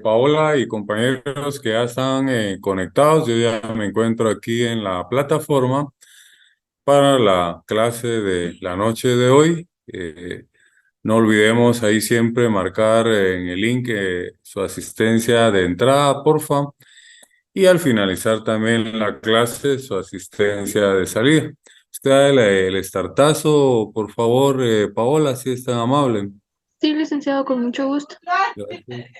Paola y compañeros que ya están conectados. Yo ya me encuentro aquí en la plataforma para la clase de la noche de hoy. No olvidemos ahí siempre marcar en el link su asistencia de entrada, porfa, y al finalizar también la clase su asistencia de salida. Usted da el startazo, por favor, Paola, si es tan amable. Sí, licenciado, con mucho gusto. Gracias.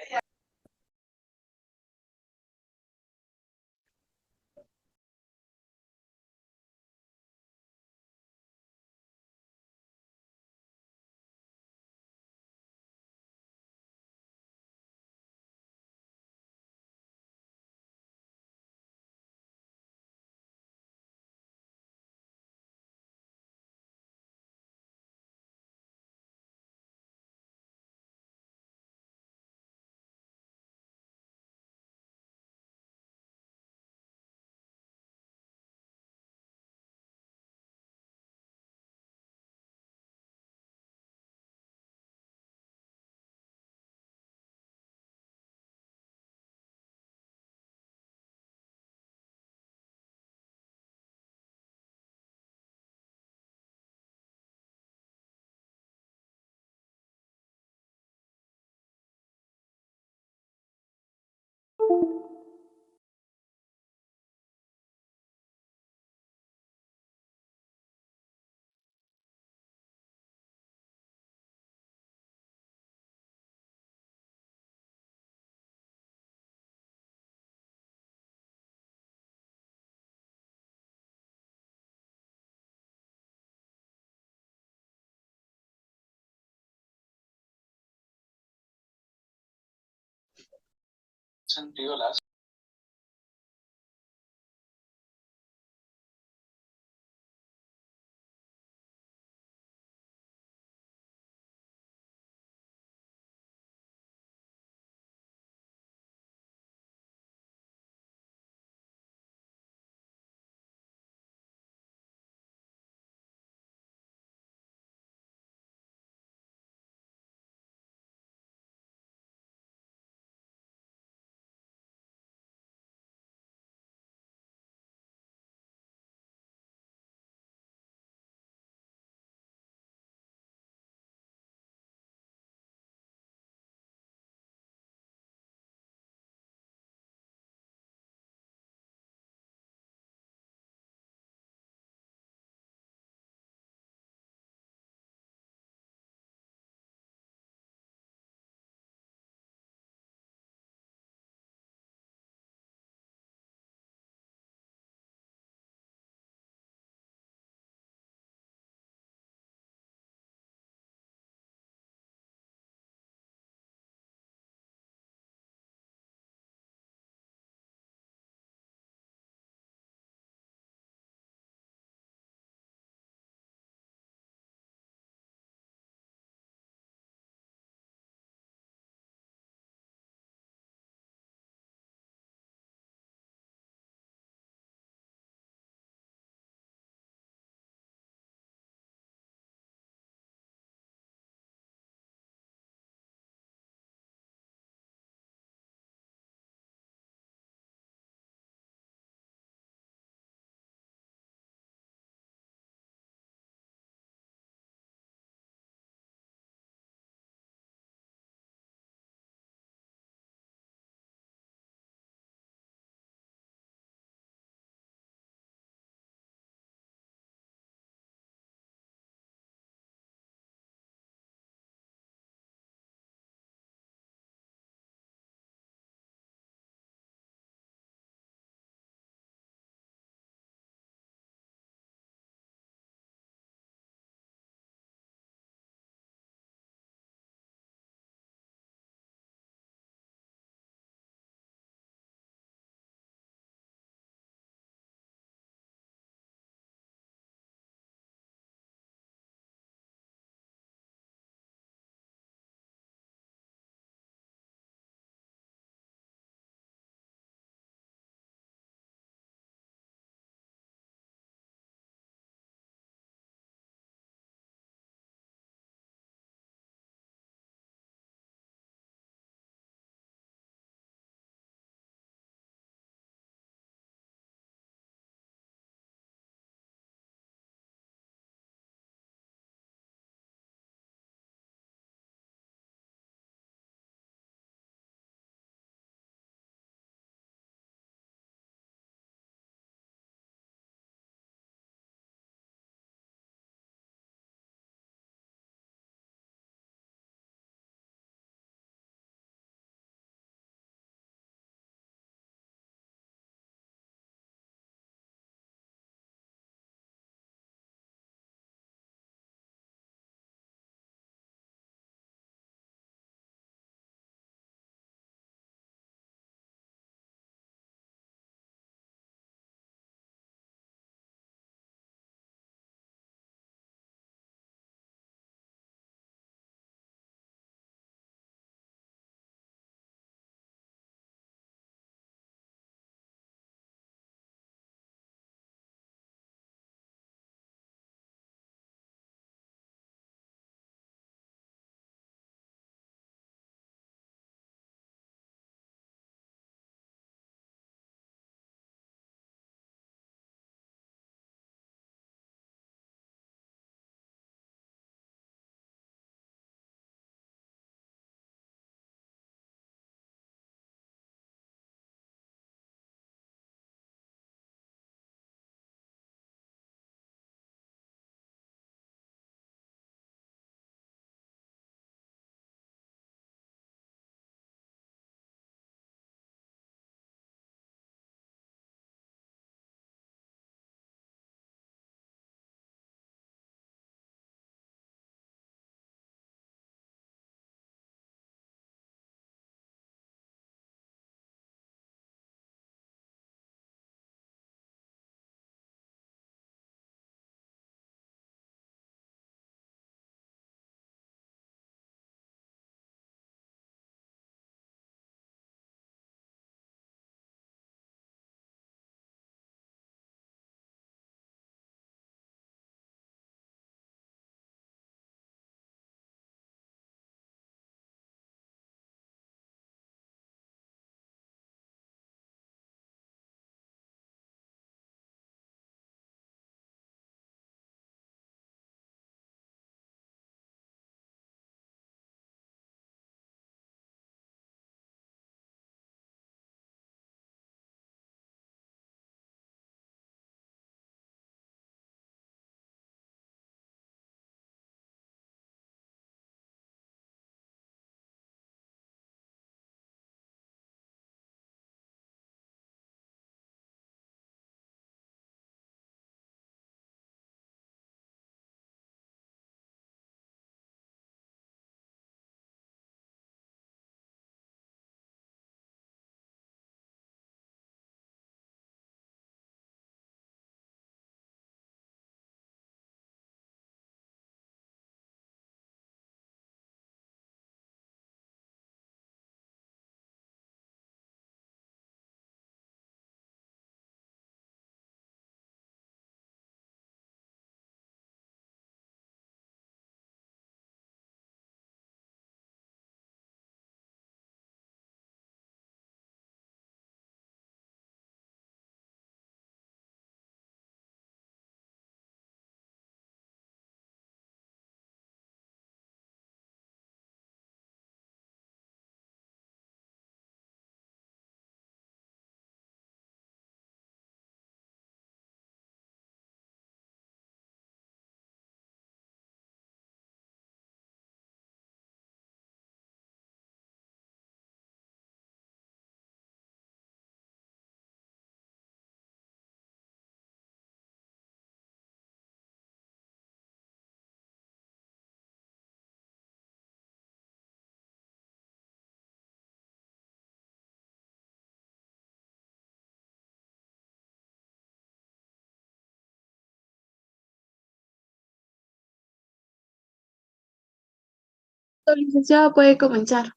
Licenciado, puede comenzar.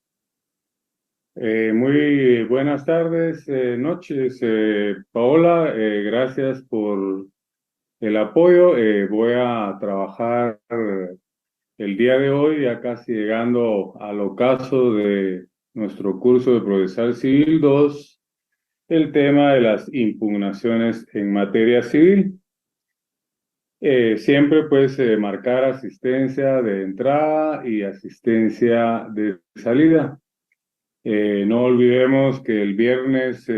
Muy buenas tardes, noches, Paola. Gracias por el apoyo. Voy a trabajar el día de hoy, ya casi llegando al ocaso de nuestro curso de Procesal Civil 2, el tema de las impugnaciones en materia civil. Siempre pues marcar asistencia de entrada y asistencia de salida. No olvidemos que el viernes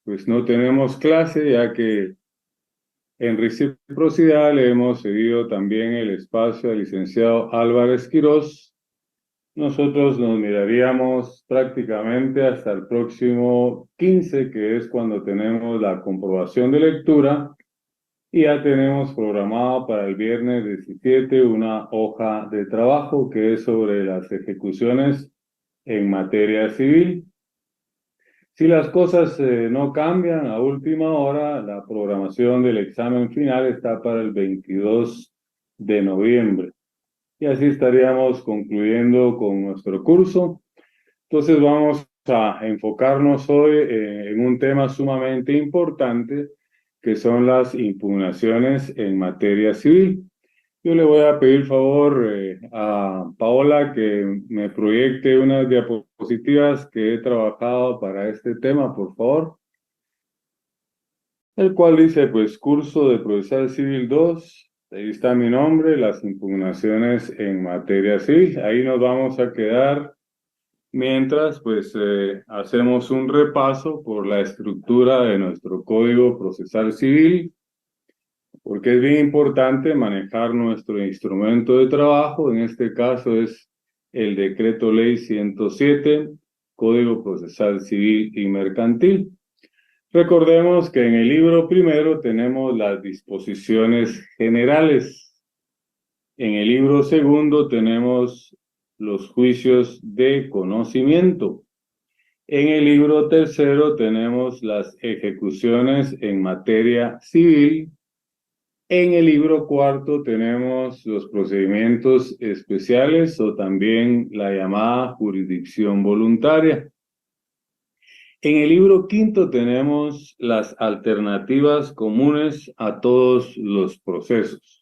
pues no tenemos clase, ya que en reciprocidad le hemos cedido también el espacio al licenciado Álvarez Quirós. Nosotros nos miraríamos prácticamente hasta el próximo 15, que es cuando tenemos la comprobación de lectura, y ya tenemos programado para el viernes 17 una hoja de trabajo que es sobre las ejecuciones en materia civil. Si las cosas no cambian a última hora, la programación del examen final está para el 22 de noviembre. Y así estaríamos concluyendo con nuestro curso. Entonces vamos a enfocarnos hoy en un tema sumamente importante, que son las impugnaciones en materia civil. Yo le voy a pedir favor a Paola que me proyecte unas diapositivas que he trabajado para este tema, por favor. El cual dice, pues, curso de Procesal Civil 2. Ahí está mi nombre, las impugnaciones en materia civil. Ahí nos vamos a quedar mientras, pues, hacemos un repaso por la estructura de nuestro Código Procesal Civil, porque es bien importante manejar nuestro instrumento de trabajo. En este caso es el Decreto Ley 107, Código Procesal Civil y Mercantil. Recordemos que en el libro primero tenemos las disposiciones generales. En el libro segundo tenemos los juicios de conocimiento. En el libro tercero tenemos las ejecuciones en materia civil. En el libro cuarto tenemos los procedimientos especiales o también la llamada jurisdicción voluntaria. En el libro quinto tenemos las alternativas comunes a todos los procesos.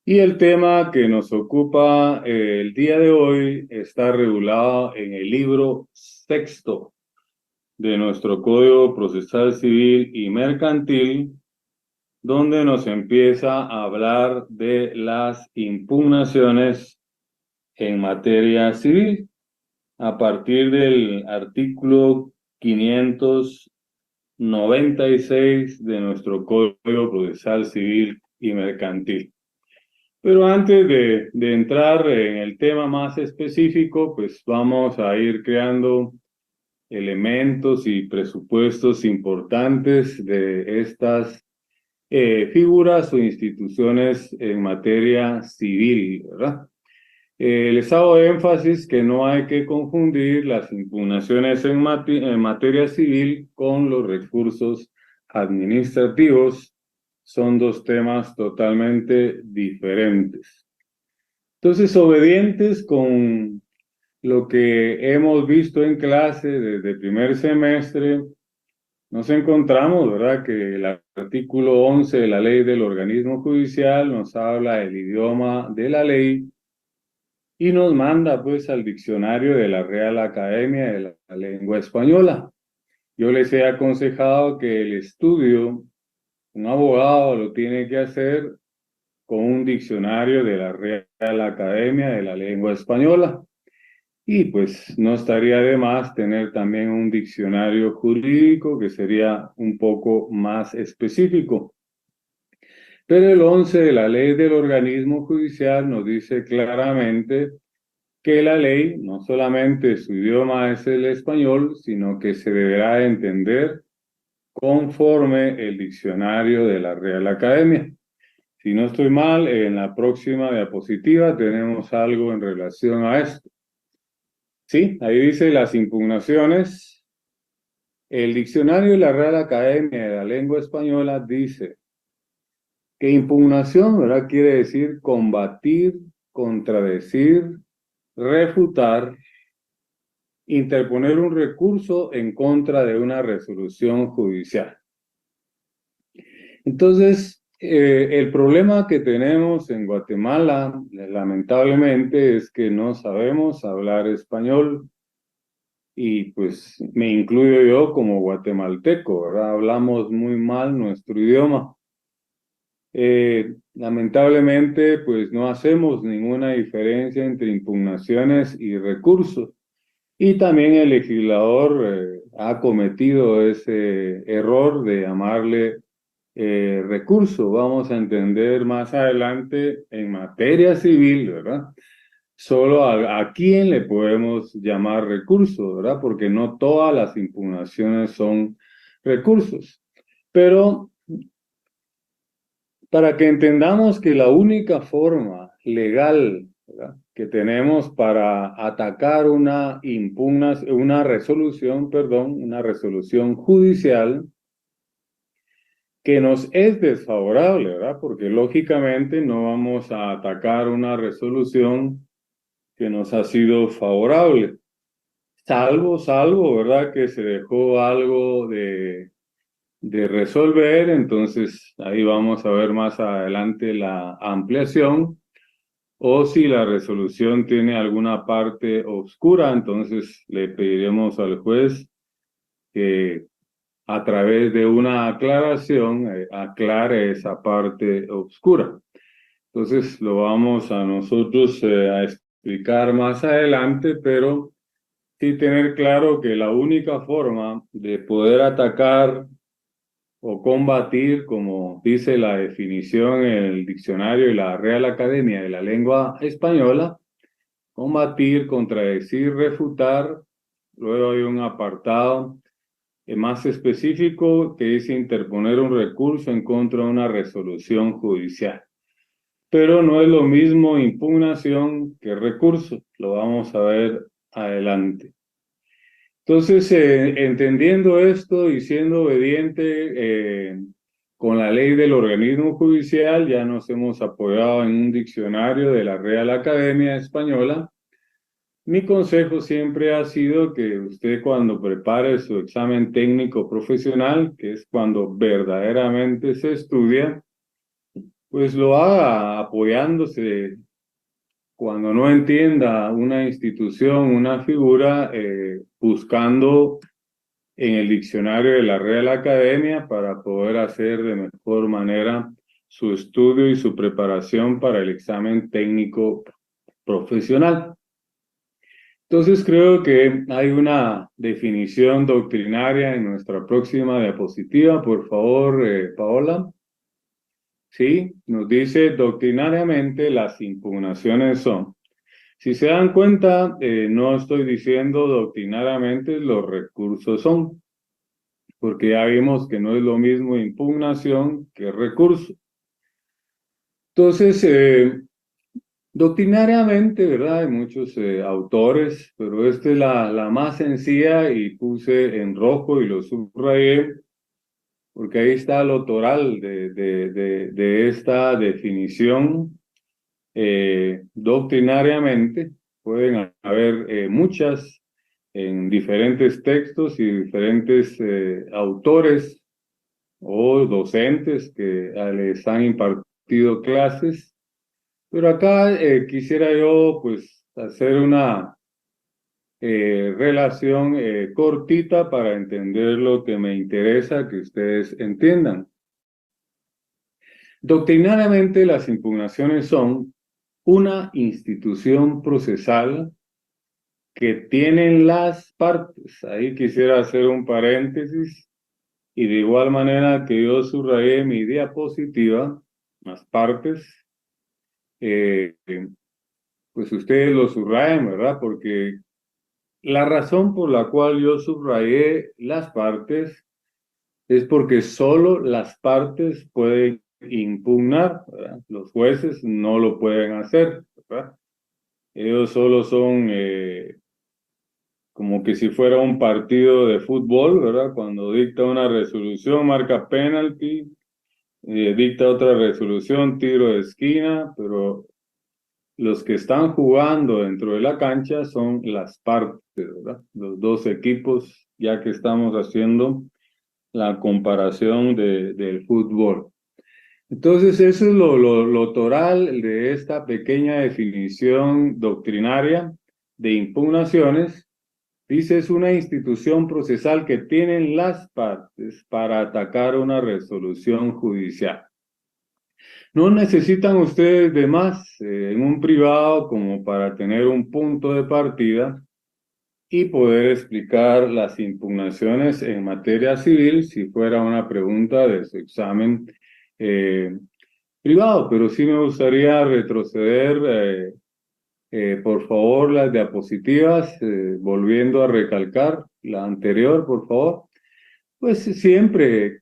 Y el tema que nos ocupa el día de hoy está regulado en el libro sexto de nuestro Código Procesal Civil y Mercantil, donde nos empieza a hablar de las impugnaciones en materia civil a partir del artículo 596 de nuestro Código Procesal Civil y Mercantil. Pero antes de entrar en el tema más específico, pues vamos a ir creando elementos y presupuestos importantes de estas figuras o instituciones en materia civil, ¿verdad? Les hago énfasis que no hay que confundir las impugnaciones en materia civil con los recursos administrativos. Son dos temas totalmente diferentes. Entonces, obedientes con lo que hemos visto en clase desde el primer semestre, nos encontramos, ¿verdad?, que el artículo 11 de la ley del organismo judicial nos habla del idioma de la ley y nos manda pues al diccionario de la Real Academia de la Lengua Española. Yo les he aconsejado que el estudio, un abogado lo tiene que hacer con un diccionario de la Real Academia de la Lengua Española. Y pues no estaría de más tener también un diccionario jurídico que sería un poco más específico. Pero el 11 de la ley del organismo judicial nos dice claramente que la ley no solamente su idioma es el español, sino que se deberá entender conforme el diccionario de la Real Academia. Si no estoy mal, en la próxima diapositiva tenemos algo en relación a esto. Sí, ahí dice las impugnaciones. El diccionario de la Real Academia de la Lengua Española dice que impugnación, ¿verdad?, quiere decir combatir, contradecir, refutar, interponer un recurso en contra de una resolución judicial. Entonces, el problema que tenemos en Guatemala, lamentablemente, es que no sabemos hablar español y pues me incluyo yo como guatemalteco, ¿verdad? Hablamos muy mal nuestro idioma. Lamentablemente, pues no hacemos ninguna diferencia entre impugnaciones y recursos. Y también el legislador ha cometido ese error de llamarle recurso. Vamos a entender más adelante en materia civil, ¿verdad? Solo a quién le podemos llamar recurso, ¿verdad? Porque no todas las impugnaciones son recursos. Pero para que entendamos que la única forma legal, ¿verdad?, que tenemos para atacar una resolución judicial que nos es desfavorable, ¿verdad? Porque lógicamente no vamos a atacar una resolución que nos ha sido favorable, salvo, ¿verdad?, que se dejó algo de resolver. Entonces ahí vamos a ver más adelante la ampliación, o si la resolución tiene alguna parte oscura, entonces le pediremos al juez que a través de una aclaración aclare esa parte oscura. Entonces lo vamos a nosotros a explicar más adelante, pero sí tener claro que la única forma de poder atacar o combatir, como dice la definición en el diccionario de la Real Academia de la Lengua Española, combatir, contradecir, refutar. Luego hay un apartado más específico que dice interponer un recurso en contra de una resolución judicial. Pero no es lo mismo impugnación que recurso. Lo vamos a ver adelante. Entonces, entendiendo esto y siendo obediente con la ley del organismo judicial, ya nos hemos apoyado en un diccionario de la Real Academia Española. Mi consejo siempre ha sido que usted, cuando prepare su examen técnico profesional, que es cuando verdaderamente se estudia, pues lo haga apoyándose cuando no entienda una institución, una figura, buscando en el diccionario de la Real Academia para poder hacer de mejor manera su estudio y su preparación para el examen técnico profesional. Entonces creo que hay una definición doctrinaria en nuestra próxima diapositiva. Por favor, Paola. Sí, nos dice doctrinariamente las impugnaciones son. Si se dan cuenta, no estoy diciendo doctrinariamente los recursos son, porque ya vimos que no es lo mismo impugnación que recurso. Entonces, doctrinariamente, ¿verdad? Hay muchos autores, pero esta es la más sencilla y puse en rojo y lo subrayé, porque ahí está lo toral de esta definición. Doctrinariamente pueden haber muchas en diferentes textos y diferentes autores o docentes que les han impartido clases, pero acá quisiera yo pues hacer una relación cortita para entender lo que me interesa que ustedes entiendan. Doctrinariamente, las impugnaciones son una institución procesal que tienen las partes. Ahí quisiera hacer un paréntesis, y de igual manera que yo subrayé mi diapositiva, las partes, pues ustedes lo subrayen, ¿verdad? Porque la razón por la cual yo subrayé las partes es porque solo las partes pueden impugnar, ¿verdad? Los jueces no lo pueden hacer, ¿verdad? Ellos solo son como que si fuera un partido de fútbol, ¿verdad? Cuando dicta una resolución, marca penalti, dicta otra resolución, tiro de esquina, pero los que están jugando dentro de la cancha son las partes, ¿verdad? Los dos equipos, ya que estamos haciendo la comparación del fútbol. Entonces, eso es lo toral de esta pequeña definición doctrinaria de impugnaciones. Dice, es una institución procesal que tienen las partes para atacar una resolución judicial. No necesitan ustedes de más en un privado como para tener un punto de partida y poder explicar las impugnaciones en materia civil si fuera una pregunta de su examen eh, privado. Pero sí me gustaría retroceder, por favor, las diapositivas, volviendo a recalcar la anterior, por favor. Pues siempre,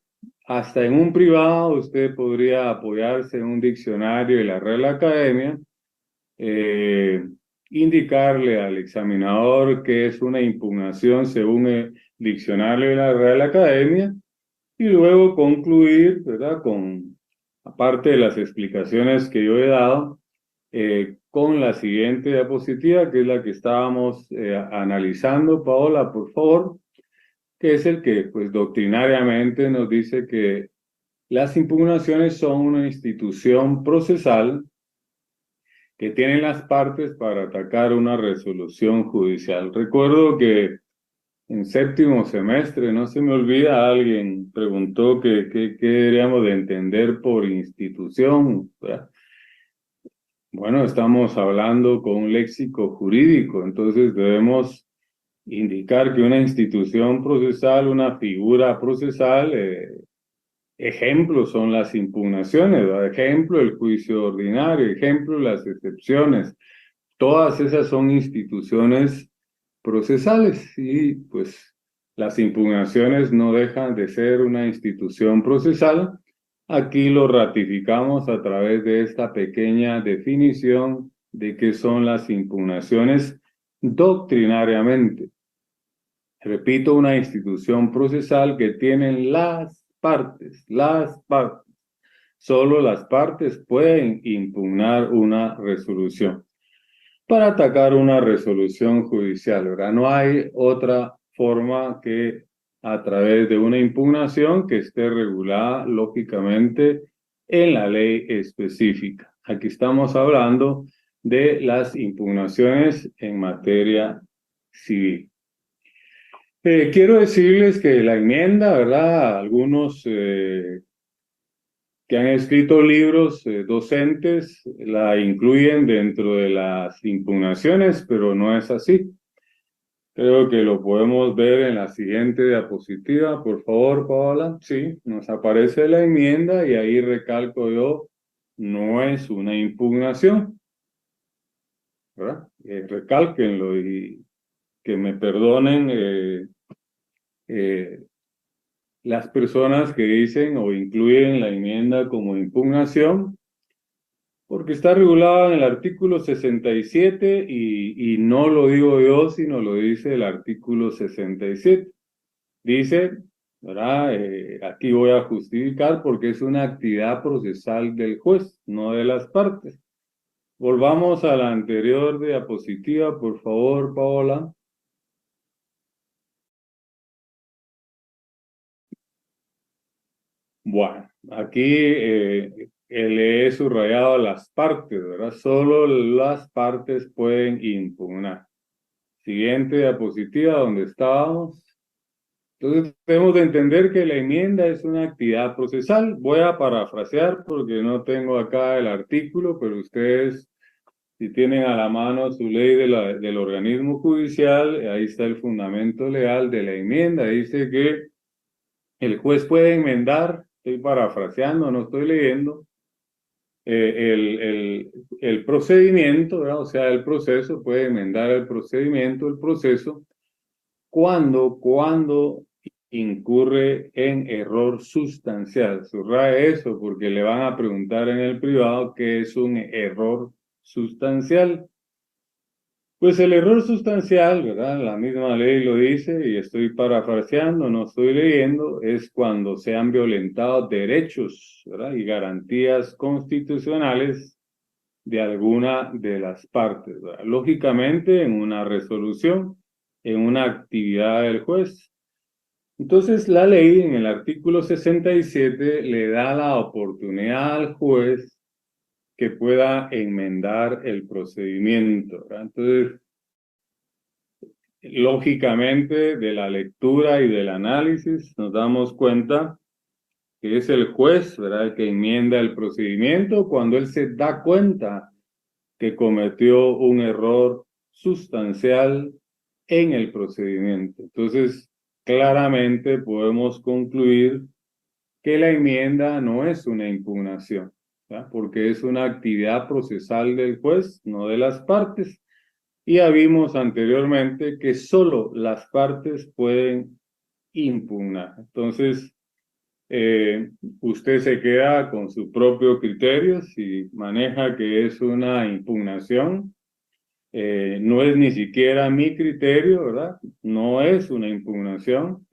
hasta en un privado, usted podría apoyarse en un diccionario de la Real Academia, eh, indicarle al examinador que es una impugnación según el diccionario de la Real Academia y luego concluir, ¿verdad? Aparte de las explicaciones que yo he dado, con la siguiente diapositiva, que es la que estábamos analizando. Paola, por favor, que es el que, pues, doctrinariamente nos dice que las impugnaciones son una institución procesal que tienen las partes para atacar una resolución judicial. Recuerdo que en séptimo semestre, no se me olvida, alguien preguntó qué deberíamos de entender por institución, ¿verdad? Bueno, estamos hablando con un léxico jurídico, entonces debemos indicar que una institución procesal, una figura procesal, ejemplos son las impugnaciones, ¿verdad? Ejemplo el juicio ordinario, ejemplo las excepciones. Todas esas son instituciones procesales y pues las impugnaciones no dejan de ser una institución procesal. Aquí lo ratificamos a través de esta pequeña definición de qué son las impugnaciones doctrinariamente. Repito, una institución procesal que tienen las partes, las partes. Solo las partes pueden impugnar una resolución para atacar una resolución judicial, ¿verdad? No hay otra forma que a través de una impugnación que esté regulada lógicamente en la ley específica. Aquí estamos hablando de las impugnaciones en materia civil. Quiero decirles que la enmienda, ¿verdad? Algunos que han escrito libros docentes la incluyen dentro de las impugnaciones, pero no es así. Creo que lo podemos ver en la siguiente diapositiva, por favor, Paola. Sí, nos aparece la enmienda y ahí recalco yo, no es una impugnación, ¿verdad? Recálquenlo y que me perdonen eh, las personas que dicen o incluyen la enmienda como impugnación, porque está regulada en el artículo 67 y no lo digo yo, sino lo dice el artículo 67. Dice, ¿verdad? Aquí voy a justificar porque es una actividad procesal del juez, no de las partes. Volvamos a la anterior diapositiva, por favor, Paola. Bueno, aquí le he subrayado las partes, ¿verdad? Solo las partes pueden impugnar. Siguiente diapositiva, donde estábamos. Entonces, debemos de entender que la enmienda es una actividad procesal. Voy a parafrasear porque no tengo acá el artículo, pero ustedes, si tienen a la mano su ley del organismo judicial, ahí está el fundamento legal de la enmienda. Dice que el juez puede enmendar, estoy parafraseando, no estoy leyendo, el procedimiento, ¿verdad? O sea, el proceso, puede enmendar el procedimiento, el proceso, cuando incurre en error sustancial. Subraya eso porque le van a preguntar en el privado qué es un error sustancial. Pues el error sustancial, ¿verdad? La misma ley lo dice y estoy parafraseando, no estoy leyendo, es cuando se han violentado derechos, ¿verdad? Y garantías constitucionales de alguna de las partes, ¿verdad? Lógicamente, en una resolución, en una actividad del juez. Entonces, la ley en el artículo 67 le da la oportunidad al juez que pueda enmendar el procedimiento, ¿verdad? Entonces, lógicamente, de la lectura y del análisis nos damos cuenta que es el juez, ¿verdad?, el que enmienda el procedimiento cuando él se da cuenta que cometió un error sustancial en el procedimiento. Entonces, claramente podemos concluir que la enmienda no es una impugnación, ¿verdad?, porque es una actividad procesal del juez, no de las partes. Y ya vimos anteriormente que solo las partes pueden impugnar. Entonces, usted se queda con su propio criterio si maneja que es una impugnación. No es ni siquiera mi criterio, ¿verdad? No es una impugnación.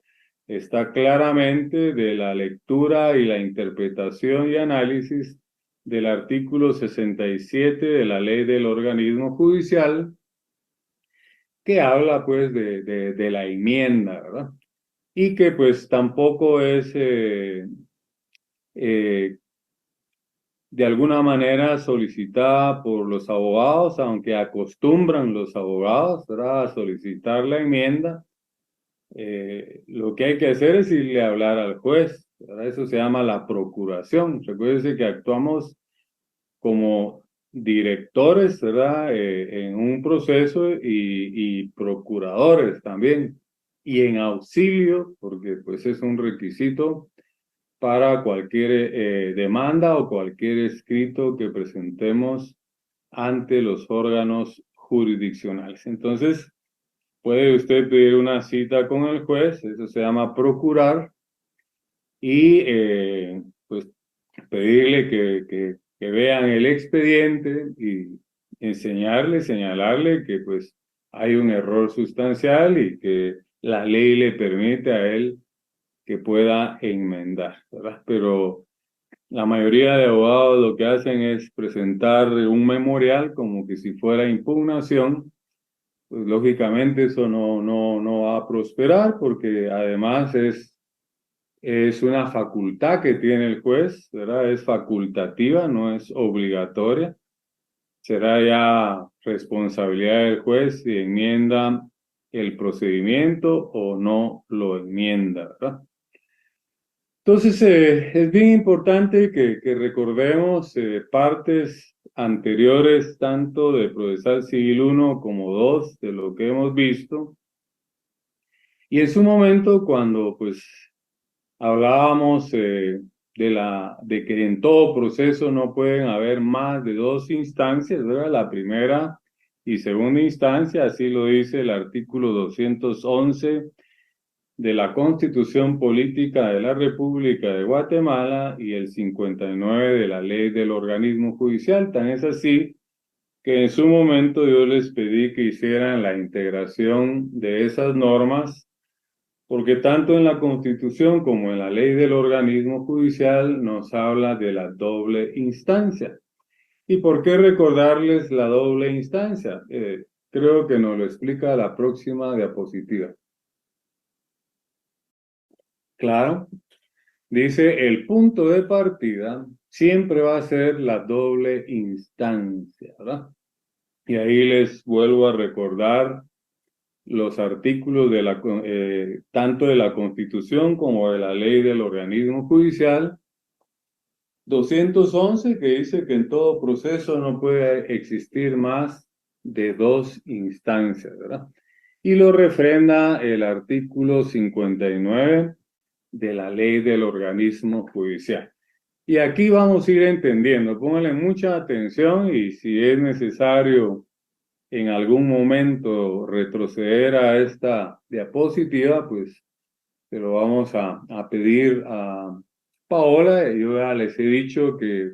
Está claramente de la lectura y la interpretación y análisis del artículo 67 de la ley del organismo judicial, que habla pues de la enmienda, ¿verdad? Y que pues tampoco es eh, de alguna manera solicitada por los abogados, aunque acostumbran los abogados, ¿verdad?, a solicitar la enmienda. Lo que hay que hacer es irle a hablar al juez, ¿verdad? Eso se llama la procuración. Recuérdense que actuamos como directores, ¿verdad?, en un proceso y procuradores también, y en auxilio, porque pues es un requisito para cualquier demanda o cualquier escrito que presentemos ante los órganos jurisdiccionales. Entonces, puede usted pedir una cita con el juez, eso se llama procurar, y pues pedirle que vean el expediente y enseñarle, señalarle que pues hay un error sustancial y que la ley le permite a él que pueda enmendar, ¿verdad? Pero la mayoría de abogados lo que hacen es presentar un memorial como que si fuera impugnación. Pues lógicamente eso no va a prosperar porque además es una facultad que tiene el juez, ¿verdad? Es facultativa, no es obligatoria. Será ya responsabilidad del juez si enmienda el procedimiento o no lo enmienda, ¿verdad? Entonces, es bien importante que recordemos partes anteriores, tanto de Procesal Civil 1 como 2, de lo que hemos visto. Y en su momento, cuando pues hablábamos de que en todo proceso no pueden haber más de dos instancias, ¿verdad? La primera y segunda instancia, así lo dice el artículo 211 de la Constitución Política de la República de Guatemala y el 59 de la Ley del Organismo Judicial. Tan es así que en su momento yo les pedí que hicieran la integración de esas normas, porque tanto en la Constitución como en la Ley del Organismo Judicial nos habla de la doble instancia. ¿Y por qué recordarles la doble instancia? Creo que nos lo explica la próxima diapositiva. Claro. Dice, el punto de partida siempre va a ser la doble instancia, ¿verdad? Y ahí les vuelvo a recordar los artículos de tanto de la Constitución como de la Ley del Organismo Judicial. 211, que dice que en todo proceso no puede existir más de dos instancias, ¿verdad? Y lo refrenda el artículo 59 de la Ley del Organismo Judicial. Y aquí vamos a ir entendiendo, pónganle mucha atención y si es necesario en algún momento retroceder a esta diapositiva, pues se lo vamos a pedir a Paola. Yo ya les he dicho que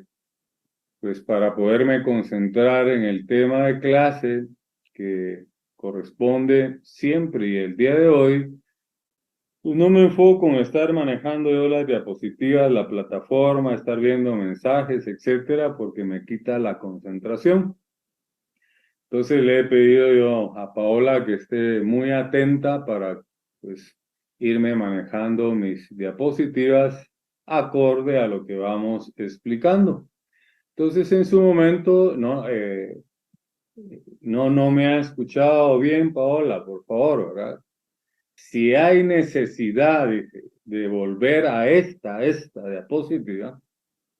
pues para poderme concentrar en el tema de clase que corresponde siempre y el día de hoy, Pues no me enfoco en estar manejando yo las diapositivas, la plataforma, estar viendo mensajes, etcétera, porque me quita la concentración. Entonces le he pedido yo a Paola que esté muy atenta para pues irme manejando mis diapositivas acorde a lo que vamos explicando. Entonces en su momento no me ha escuchado bien, Paola, por favor, ¿verdad? Si hay necesidad de volver a esta diapositiva,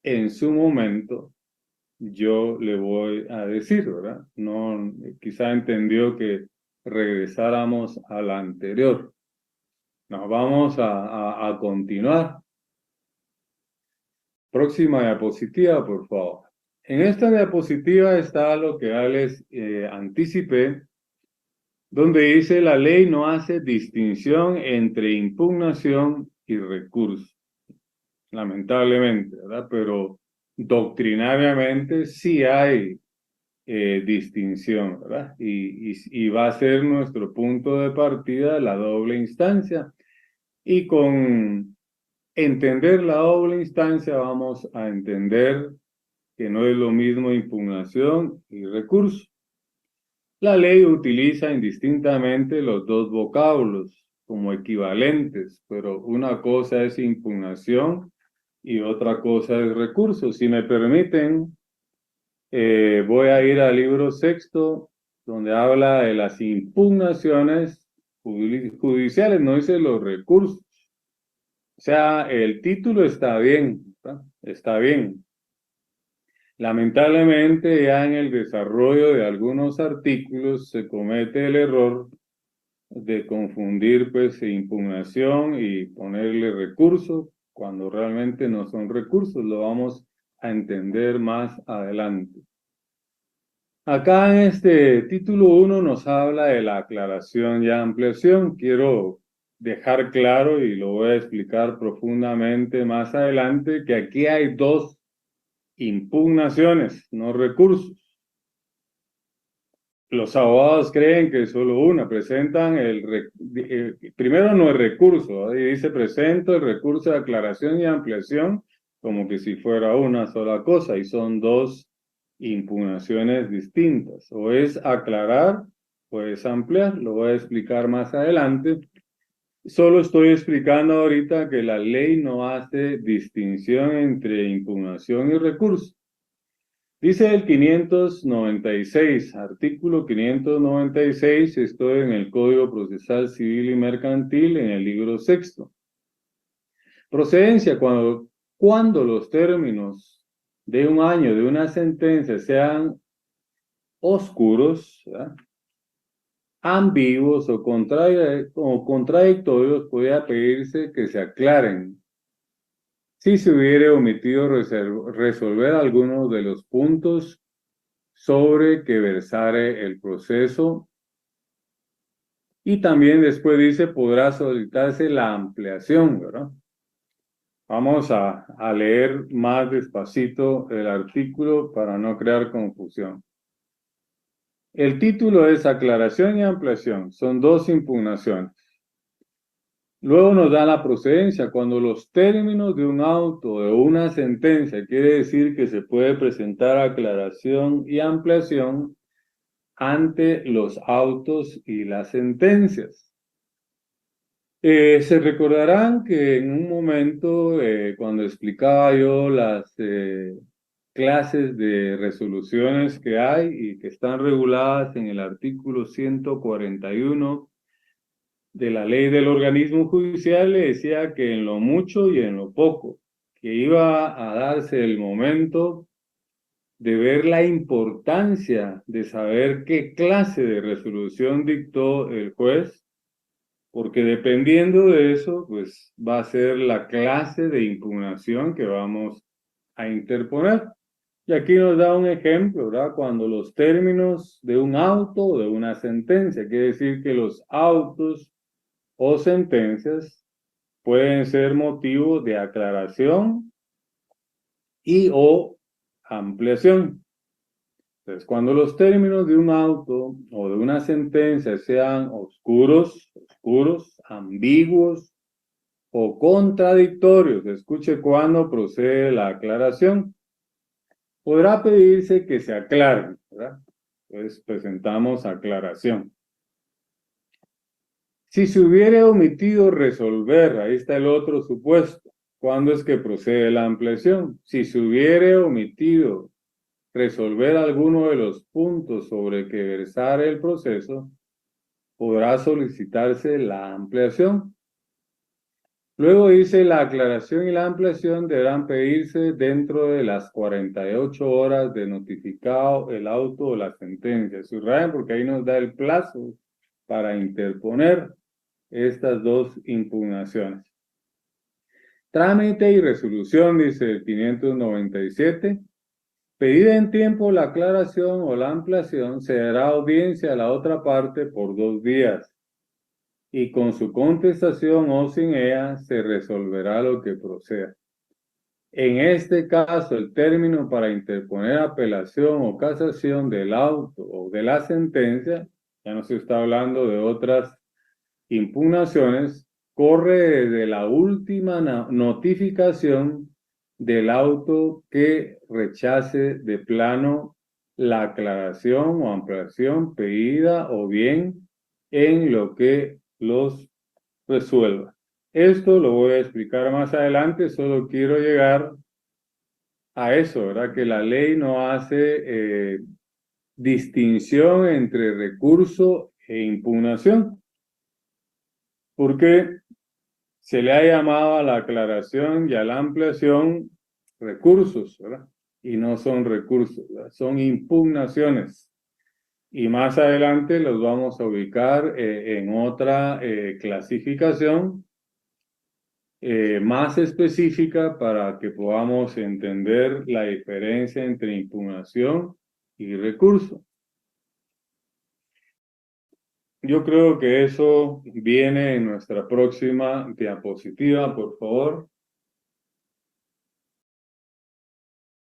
en su momento yo le voy a decir, ¿verdad? No, quizá entendió que regresáramos a la anterior. Nos vamos a continuar. Próxima diapositiva, por favor. En esta diapositiva está lo que ya les anticipé, donde dice la ley no hace distinción entre impugnación y recurso. Lamentablemente, ¿verdad? Pero doctrinariamente sí hay distinción, ¿verdad? Y va a ser nuestro punto de partida la doble instancia. Y con entender la doble instancia vamos a entender que no es lo mismo impugnación y recurso. La ley utiliza indistintamente los dos vocablos como equivalentes, pero una cosa es impugnación y otra cosa es recurso. Si me permiten, voy a ir al libro sexto, donde habla de las impugnaciones judiciales, no dice los recursos. O sea, el título está bien, ¿verdad? Está bien. Lamentablemente, ya en el desarrollo de algunos artículos se comete el error de confundir pues impugnación y ponerle recursos cuando realmente no son recursos. Lo vamos a entender más adelante. Acá en este título 1 nos habla de la aclaración y ampliación. Quiero dejar claro y lo voy a explicar profundamente más adelante que aquí hay dos impugnaciones, no recursos. Los abogados creen que es solo una, presentan primero no es recurso, ahí dice presento el recurso de aclaración y ampliación como que si fuera una sola cosa y son dos impugnaciones distintas, o es aclarar o es ampliar, lo voy a explicar más adelante. Solo estoy explicando ahorita que la ley no hace distinción entre impugnación y recurso. Dice el 596, artículo 596, estoy en el Código Procesal Civil y Mercantil en el libro sexto. Procedencia, cuando los términos de un año de una sentencia sean oscuros, ¿verdad?, ambiguos o contradictorios, podría pedirse que se aclaren. Si se hubiera omitido resolver algunos de los puntos sobre que versare el proceso. Y también después dice, podrá solicitarse la ampliación, ¿verdad? Vamos a leer más despacito el artículo para no crear confusión. El título es aclaración y ampliación. Son dos impugnaciones. Luego nos da la procedencia. Cuando los términos de un auto o de una sentencia quiere decir que se puede presentar aclaración y ampliación ante los autos y las sentencias. Se recordarán que en un momento, cuando explicaba yo las clases de resoluciones que hay y que están reguladas en el artículo 141 de la ley del organismo judicial, le decía que en lo mucho y en lo poco, que iba a darse el momento de ver la importancia de saber qué clase de resolución dictó el juez, porque dependiendo de eso, pues va a ser la clase de impugnación que vamos a interponer. Y aquí nos da un ejemplo, ¿verdad? Cuando los términos de un auto o de una sentencia, quiere decir que los autos o sentencias pueden ser motivo de aclaración y o ampliación. Entonces, cuando los términos de un auto o de una sentencia sean oscuros, ambiguos o contradictorios. Escuche cuándo procede la aclaración. Podrá pedirse que se aclare, ¿verdad? Entonces presentamos aclaración. Si se hubiera omitido resolver, ahí está el otro supuesto. ¿Cuándo es que procede la ampliación? Si se hubiera omitido resolver alguno de los puntos sobre que versar el proceso, podrá solicitarse la ampliación. Luego dice, la aclaración y la ampliación deberán pedirse dentro de las 48 horas de notificado el auto o la sentencia. Subrayen porque ahí nos da el plazo para interponer estas dos impugnaciones. Trámite y resolución, dice el 597. Pedida en tiempo la aclaración o la ampliación, se dará audiencia a la otra parte por 2 días y con su contestación o sin ella se resolverá lo que proceda. En este caso, el término para interponer apelación o casación del auto o de la sentencia, ya no se está hablando de otras impugnaciones, corre desde la última notificación del auto que rechace de plano la aclaración o ampliación pedida o bien en lo que los resuelva. Esto lo voy a explicar más adelante, solo quiero llegar a eso, ¿verdad? Que la ley no hace distinción entre recurso e impugnación, porque se le ha llamado a la aclaración y a la ampliación recursos, ¿verdad? Y no son recursos, ¿verdad? Son impugnaciones. Y más adelante los vamos a ubicar en otra clasificación más específica para que podamos entender la diferencia entre impugnación y recurso. Yo creo que eso viene en nuestra próxima diapositiva, por favor.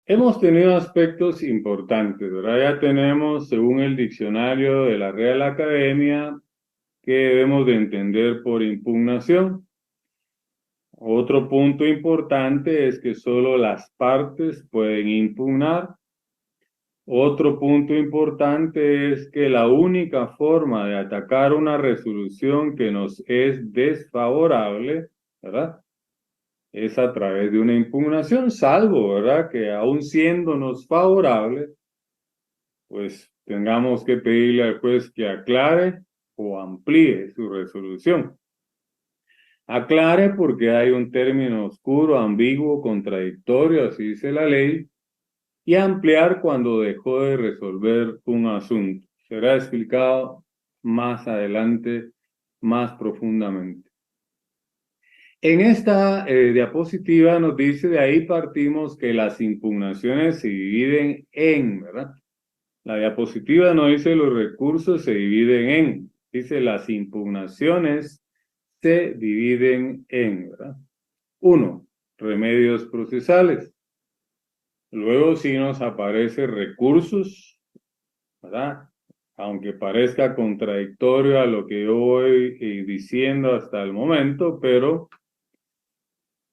Hemos tenido aspectos importantes, ¿verdad? Ya tenemos, según el diccionario de la Real Academia, que debemos de entender por impugnación. Otro punto importante es que solo las partes pueden impugnar. Otro punto importante es que la única forma de atacar una resolución que nos es desfavorable, ¿verdad?, es a través de una impugnación, salvo, ¿verdad?, que aún siéndonos favorable, pues tengamos que pedirle al juez que aclare o amplíe su resolución. Aclare porque hay un término oscuro, ambiguo, contradictorio, así dice la ley, y ampliar cuando dejó de resolver un asunto. Será explicado más adelante, más profundamente. En esta diapositiva nos dice, de ahí partimos que las impugnaciones se dividen en, ¿verdad? La diapositiva no dice los recursos se dividen en, dice las impugnaciones se dividen en, ¿verdad? 1. Remedios procesales. Luego sí nos aparece recursos, ¿verdad? Aunque parezca contradictorio a lo que yo voy diciendo hasta el momento, pero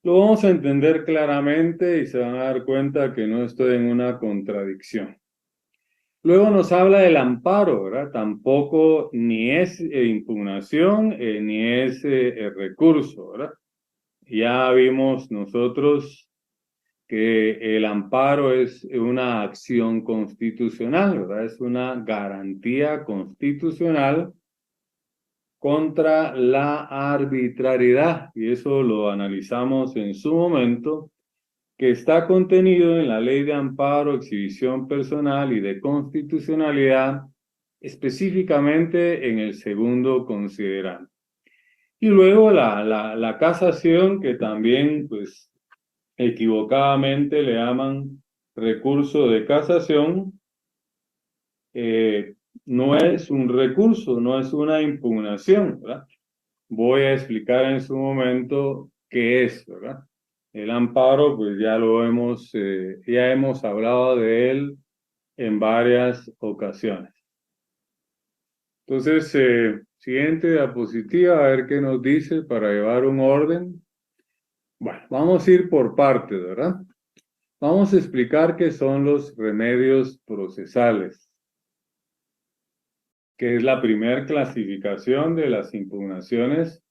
lo vamos a entender claramente y se van a dar cuenta que no estoy en una contradicción. Luego nos habla del amparo, ¿verdad? Tampoco ni es impugnación ni es recurso, ¿verdad? Ya vimos nosotros que el amparo es una acción constitucional, ¿verdad? Es una garantía constitucional contra la arbitrariedad, y eso lo analizamos en su momento, que está contenido en la Ley de Amparo, Exhibición Personal y de Constitucionalidad, específicamente en el segundo considerando. Y luego la casación, que también, pues, equivocadamente le llaman recurso de casación, no es un recurso, no es una impugnación, ¿verdad? Voy a explicar en su momento qué es, ¿verdad? El amparo, pues ya ya hemos hablado de él en varias ocasiones. Entonces, siguiente diapositiva, a ver qué nos dice para llevar un orden. Bueno, vamos a ir por partes, ¿verdad? Vamos a explicar qué son los remedios procesales, que es la primera clasificación de las impugnaciones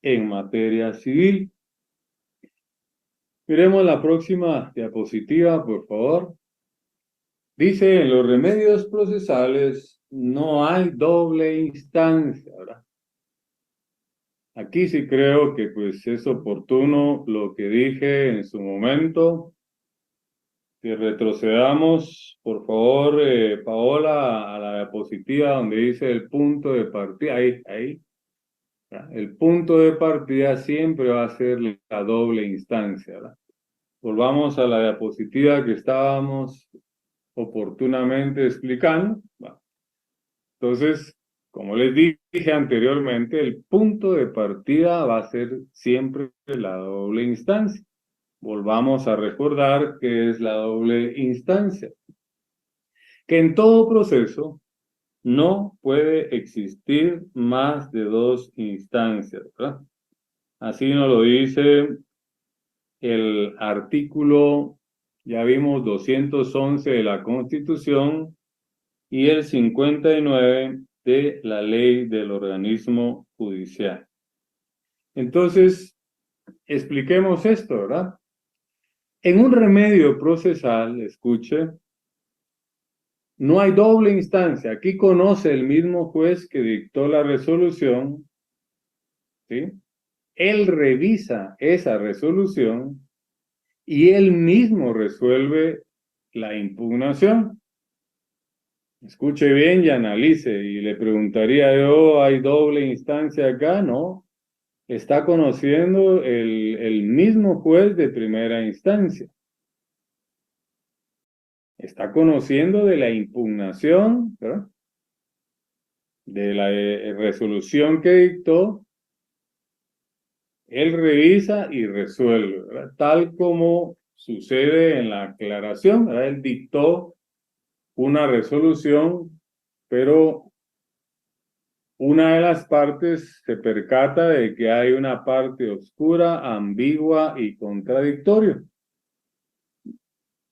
en materia civil. Miremos la próxima diapositiva, por favor. Dice, en los remedios procesales no hay doble instancia, ¿verdad? Aquí sí creo que pues es oportuno lo que dije en su momento. Que retrocedamos, por favor, Paola, a la diapositiva donde dice el punto de partida. Ahí. ¿Verdad? El punto de partida siempre va a ser la doble instancia, ¿verdad? Volvamos a la diapositiva que estábamos oportunamente explicando. ¿Va? Entonces, como les dije anteriormente, el punto de partida va a ser siempre la doble instancia. Volvamos a recordar que es la doble instancia. Que en todo proceso no puede existir más de dos instancias, ¿verdad? Así nos lo dice el artículo, ya vimos, 211 de la Constitución y el 59 de la ley del organismo judicial. Entonces, expliquemos esto, ¿verdad? En un remedio procesal, escuche, no hay doble instancia. Aquí conoce el mismo juez que dictó la resolución, ¿sí? Él revisa esa resolución y él mismo resuelve la impugnación. Escuche bien y analice. Y le preguntaría yo, ¿hay doble instancia acá? No. Está conociendo el mismo juez de primera instancia. Está conociendo de la impugnación, ¿verdad? De la resolución que dictó. Él revisa y resuelve, ¿verdad? Tal como sucede en la aclaración, ¿verdad? Él dictó una resolución, pero una de las partes se percata de que hay una parte oscura, ambigua y contradictoria.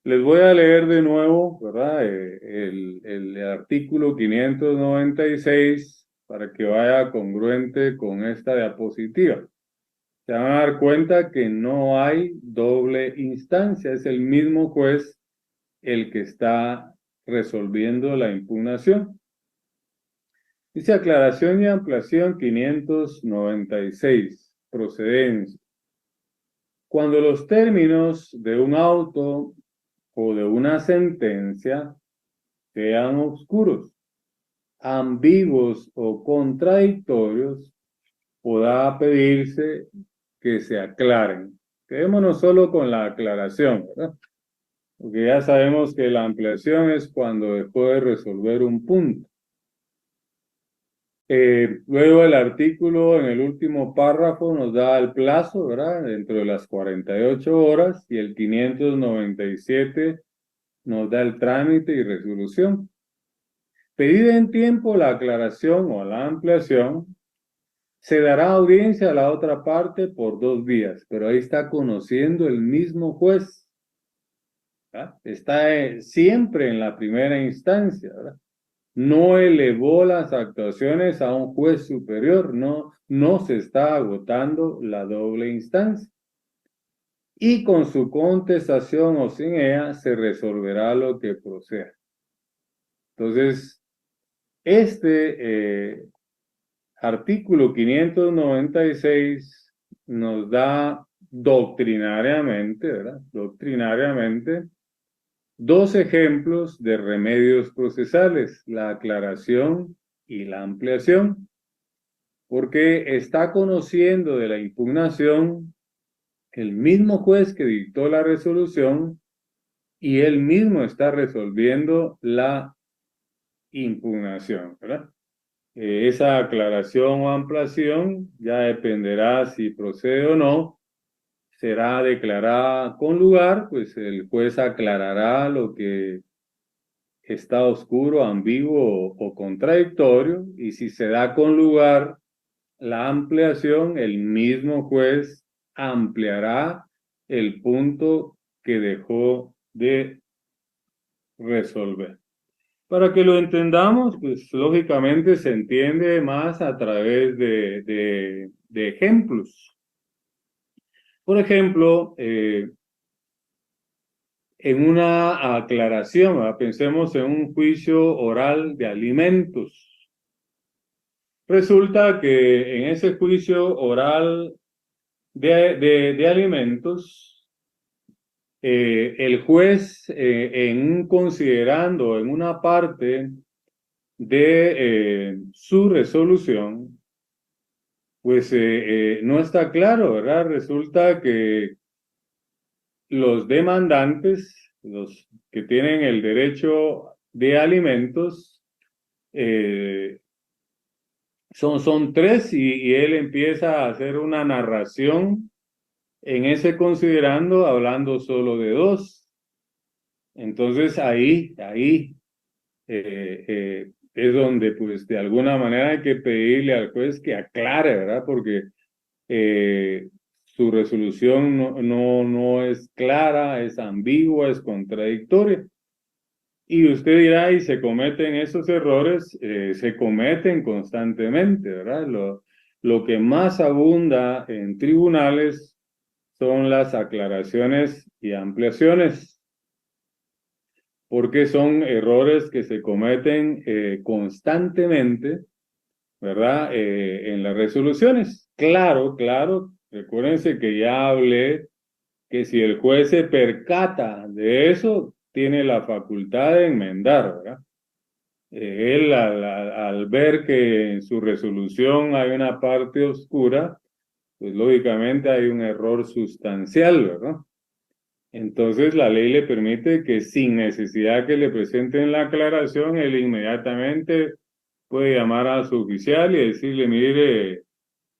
Les voy a leer de nuevo, ¿verdad? El artículo 596 para que vaya congruente con esta diapositiva. Se van a dar cuenta que no hay doble instancia, es el mismo juez el que está resolviendo la impugnación. Dice aclaración y ampliación 596, procedencia. Cuando los términos de un auto o de una sentencia sean oscuros, ambiguos o contradictorios, podrá pedirse que se aclaren. Quedémonos solo con la aclaración, ¿verdad? Porque ya sabemos que la ampliación es cuando dejó de resolver un punto. Luego el artículo en el último párrafo nos da el plazo, ¿verdad? Dentro de las 48 horas y el 597 nos da el trámite y resolución. Pedida en tiempo la aclaración o la ampliación, se dará audiencia a la otra parte por 2 días, pero ahí está conociendo el mismo juez. ¿Verdad? Está siempre en la primera instancia, ¿verdad? No elevó las actuaciones a un juez superior, no se está agotando la doble instancia. Y con su contestación o sin ella se resolverá lo que proceda. Entonces, este artículo 596 nos da doctrinariamente, ¿verdad? Doctrinariamente, dos ejemplos de remedios procesales, la aclaración y la ampliación, porque está conociendo de la impugnación el mismo juez que dictó la resolución y él mismo está resolviendo la impugnación, ¿verdad? Esa aclaración o ampliación ya dependerá si procede o no, será declarada con lugar, pues el juez aclarará lo que está oscuro, ambiguo o contradictorio, y si se da con lugar la ampliación, el mismo juez ampliará el punto que dejó de resolver. Para que lo entendamos, pues lógicamente se entiende más a través de ejemplos. Por ejemplo, en una aclaración, ¿verdad? Pensemos en un juicio oral de alimentos. Resulta que en ese juicio oral de alimentos, el juez, considerando en una parte de su resolución, pues no está claro, ¿verdad? Resulta que los demandantes, los que tienen el derecho de alimentos, eh, son tres y él empieza a hacer una narración en ese considerando, hablando solo de dos. Entonces ahí es donde pues de alguna manera hay que pedirle al juez que aclare, ¿verdad? Porque su resolución no es clara, es ambigua, es contradictoria. Y usted dirá, y se cometen esos errores, se cometen constantemente, ¿verdad? Lo que más abunda en tribunales son las aclaraciones y ampliaciones, porque son errores que se cometen constantemente, ¿verdad? En las resoluciones. Claro, recuérdense que ya hablé que si el juez se percata de eso, tiene la facultad de enmendar, ¿verdad? Él al ver que en su resolución hay una parte oscura, pues lógicamente hay un error sustancial, ¿verdad? Entonces la ley le permite que sin necesidad que le presenten la aclaración, él inmediatamente puede llamar a su oficial y decirle, mire,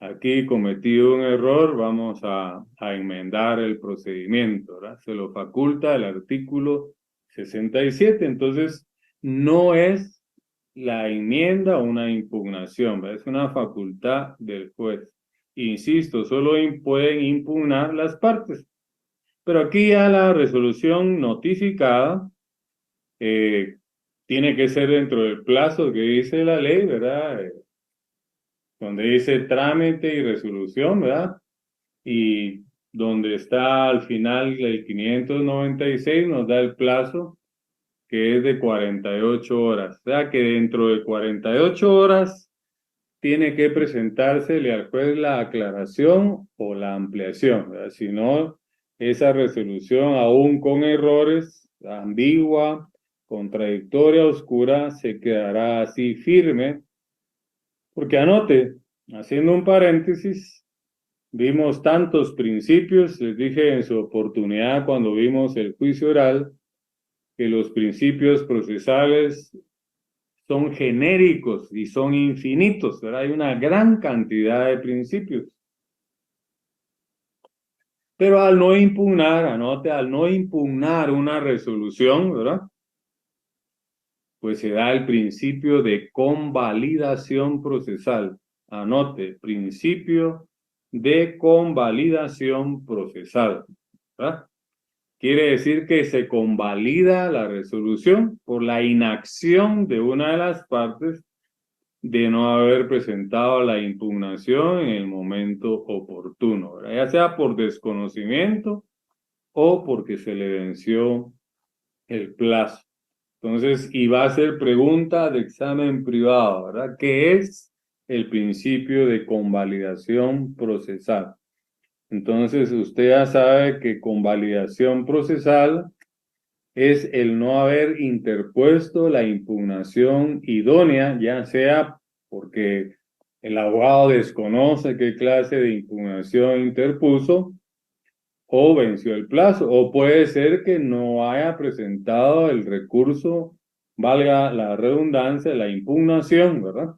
aquí cometí un error, vamos a enmendar el procedimiento, ¿verdad? Se lo faculta el artículo 67. Entonces, no es la enmienda una impugnación, ¿verdad? Es una facultad del juez. Insisto, solo pueden impugnar las partes. Pero aquí ya la resolución notificada tiene que ser dentro del plazo que dice la ley, ¿verdad? Donde dice trámite y resolución, ¿verdad? Y donde está al final el 596 nos da el plazo que es de 48 horas. O sea que dentro de 48 horas tiene que presentársele al juez la aclaración o la ampliación, ¿verdad? Si no, esa resolución, aún con errores, ambigua, contradictoria, oscura, se quedará así firme. Porque anote, haciendo un paréntesis, vimos tantos principios, les dije en su oportunidad cuando vimos el juicio oral, que los principios procesales son genéricos y son infinitos, ¿verdad? Hay una gran cantidad de principios. Pero al no impugnar, anote, al no impugnar una resolución, ¿verdad? Pues se da el principio de convalidación procesal. Anote, principio de convalidación procesal, ¿verdad? Quiere decir que se convalida la resolución por la inacción de una de las partes de no haber presentado la impugnación en el momento oportuno, ¿verdad? Ya sea por desconocimiento o porque se le venció el plazo. Entonces, y va a ser pregunta de examen privado, ¿verdad? ¿Qué es el principio de convalidación procesal? Entonces, usted ya sabe que convalidación procesal es el no haber interpuesto la impugnación idónea, ya sea porque el abogado desconoce qué clase de impugnación interpuso o venció el plazo, o puede ser que no haya presentado el recurso, valga la redundancia, la impugnación, ¿verdad?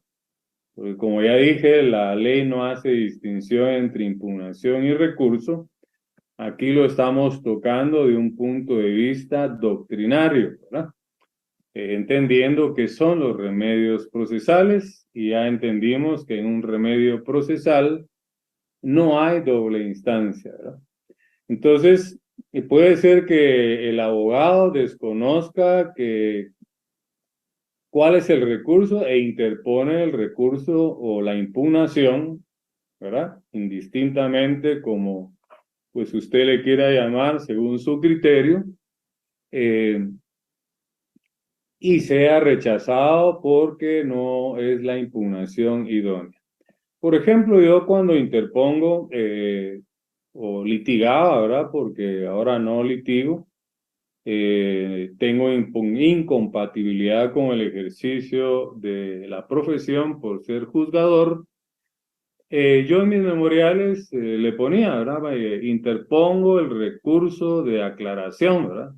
Porque como ya dije, la ley no hace distinción entre impugnación y recurso. Aquí lo estamos tocando de un punto de vista doctrinario, ¿verdad? Entendiendo qué son los remedios procesales, y ya entendimos que en un remedio procesal no hay doble instancia, ¿verdad? Entonces, puede ser que el abogado desconozca cuál es el recurso e interpone el recurso o la impugnación, ¿verdad? Indistintamente como pues usted le quiera llamar según su criterio, eh, y sea rechazado porque no es la impugnación idónea. Por ejemplo, yo cuando interpongo o litigaba, ¿verdad? Porque ahora no litigo, tengo incompatibilidad con el ejercicio de la profesión por ser juzgador. Yo en mis memoriales le ponía, ¿verdad? Interpongo el recurso de aclaración, ¿verdad?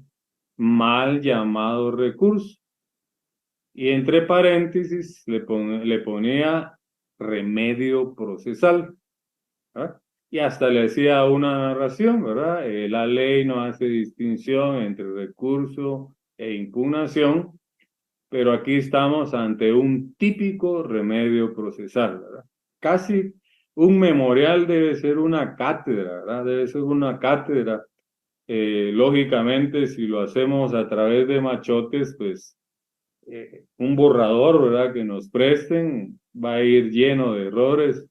Mal llamado recurso. Y entre paréntesis le ponía remedio procesal, ¿verdad? Y hasta le hacía una narración, ¿verdad? La ley no hace distinción entre recurso e impugnación, pero aquí estamos ante un típico remedio procesal, ¿verdad? Casi un memorial debe ser una cátedra, ¿verdad? Debe ser una cátedra. Lógicamente, si lo hacemos a través de machotes, pues un borrador, ¿verdad? Que nos presten va a ir lleno de errores.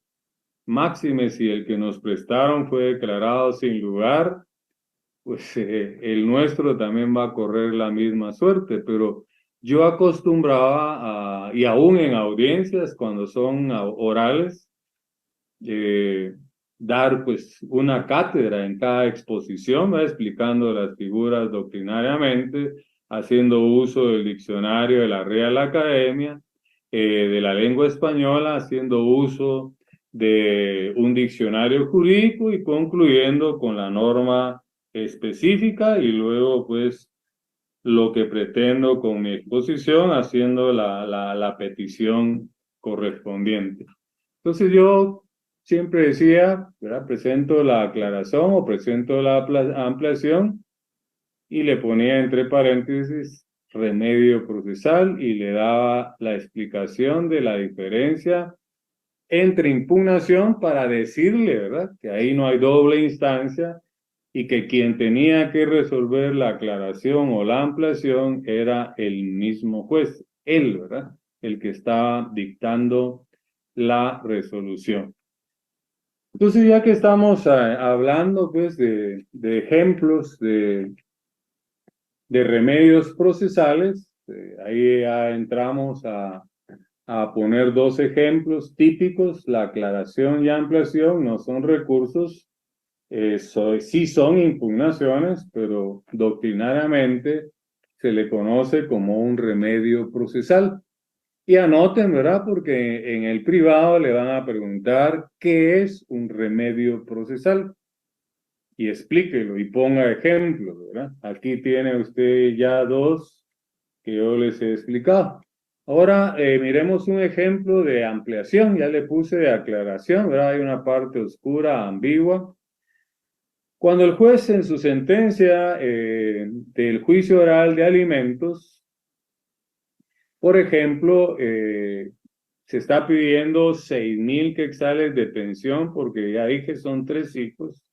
Máxime si el que nos prestaron fue declarado sin lugar, pues el nuestro también va a correr la misma suerte, pero yo acostumbraba y aún en audiencias cuando son orales, eh, dar pues una cátedra en cada exposición, va explicando las figuras doctrinariamente, haciendo uso del diccionario de la Real Academia, de la lengua española, haciendo uso de un diccionario jurídico y concluyendo con la norma específica y luego pues lo que pretendo con mi exposición haciendo la petición correspondiente. Entonces yo siempre decía, ¿verdad? Presento la aclaración o presento la ampliación y le ponía entre paréntesis remedio procesal y le daba la explicación de la diferencia entre impugnación para decirle, ¿verdad? Que ahí no hay doble instancia y que quien tenía que resolver la aclaración o la ampliación era el mismo juez, él, ¿verdad? El que estaba dictando la resolución. Entonces, ya que estamos hablando pues de ejemplos de remedios procesales, ahí ya entramos a poner dos ejemplos típicos. La aclaración y ampliación no son recursos, sí son impugnaciones, pero doctrinariamente se le conoce como un remedio procesal. Y anoten, ¿verdad? Porque en el privado le van a preguntar qué es un remedio procesal y explíquelo y ponga ejemplos, ¿verdad? Aquí tiene usted ya dos que yo les he explicado. Ahora miremos un ejemplo de ampliación. Ya le puse de aclaración, ¿verdad? Hay una parte oscura, ambigua. Cuando el juez en su sentencia del juicio oral de alimentos, por ejemplo, se está pidiendo 6,000 quetzales de pensión porque ya dije son 3 hijos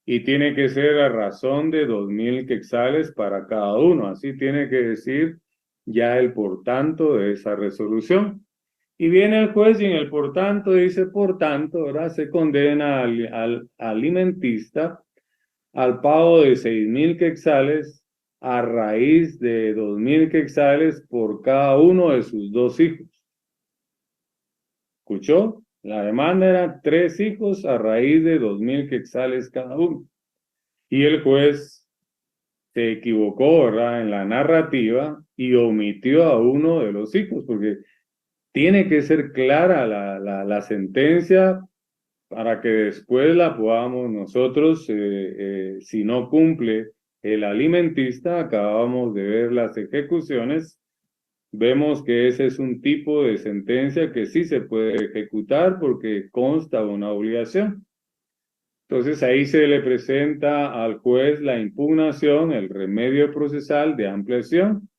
y tiene que ser a razón de 2,000 quetzales para cada uno. Así tiene que decir ya el por tanto de esa resolución. Y viene el juez y en el por tanto dice por tanto, ¿verdad? Se condena al alimentista al pago de 6,000 quetzales a raíz de 2,000 quetzales por cada uno de sus 2 hijos. ¿Escuchó? La demanda era 3 hijos a raíz de 2,000 quetzales cada uno. Y el juez se equivocó, ¿verdad? En la narrativa y omitió a uno de los hijos, porque tiene que ser clara la sentencia para que después la podamos nosotros, si no cumple el alimentista, acabamos de ver las ejecuciones, vemos que ese es un tipo de sentencia que sí se puede ejecutar porque consta una obligación. Entonces ahí se le presenta al juez la impugnación, el remedio procesal de ampliación,